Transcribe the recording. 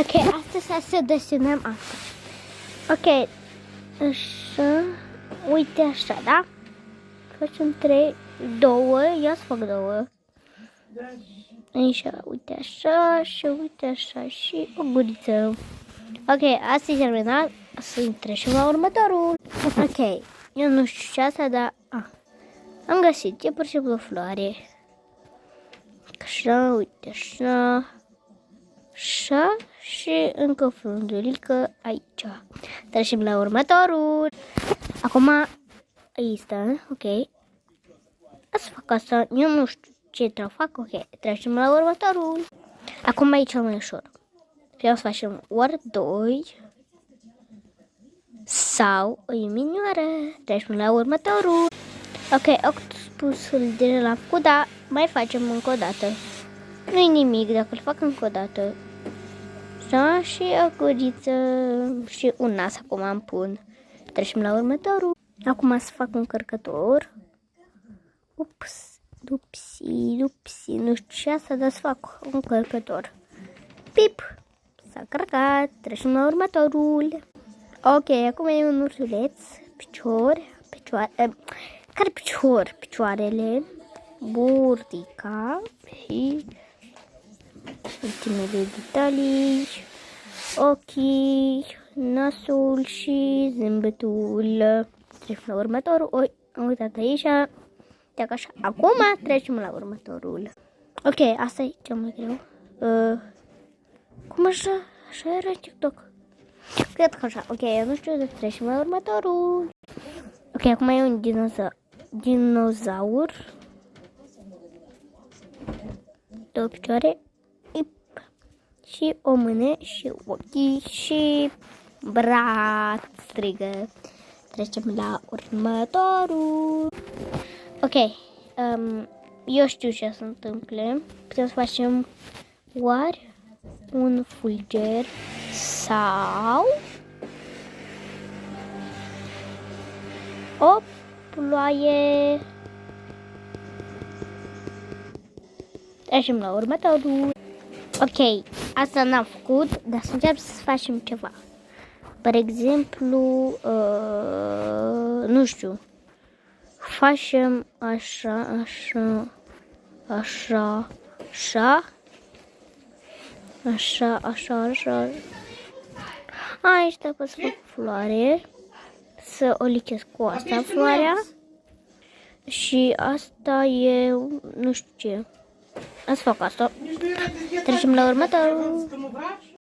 Ok, astăzi să desenăm asta. Ok, așa, uite așa, da? Facem 3, 2, ia să fac 2. Așa, uite așa și uite așa și o guriță. Ok, asta e terminat, să trecem la următorul. Ok, eu nu știu ce asta, dar am găsit, e pur și simplu o floare. Așa, uite așa. Așa și încă o frunzulică aici. Trecem la următorul. Acum este, ok. Să fac asta, eu nu știu ce trebuie să fac, ok. Trecem la următorul. Acum e cel mai ușor. Vreau să facem ori 2 sau o minioară. Trecem la următorul. Ok, octopusul deja l-am făcut, dar mai facem încă o dată. Nu-i nimic dacă îl fac încă o dată. Da, și o guriță și un nas acum îmi pun. Trecem la următorul. Acum să fac un cărcător. Ups, dupsi, nu știu ce asta, dar să fac un cărcător. Pip, s-a cărcat. Trecem la următorul. Ok, acum e un ursuleț, picioare, care picior? Picioarele, burtica și ultimele detalii, ochii, nasul și zâmbetul. Trecem la următorul. Am uitat aici. Dacă așa. Acum trecem la următorul. Ok, asta e cel mai greu. Cum așa? Așa era TikTok. Cred că așa. Ok, eu nu știu, trecem la următorul. Ok, acum e un dinozaur. 2 picioare. Și o mână și ochii și braț strigă. Trecem la următorul. Ok, eu știu ce se întâmplă. Putem să facem oare un fulger sau o ploaie. Trecem la următorul. Ok, asta n-am făcut, dar să încerc să facem ceva. Spre exemplu, nu știu, facem așa. Aici trebuie să fac floare, să o lichesc cu asta floarea și asta e, nu știu ce. Să fac asta. Trecem la următorul.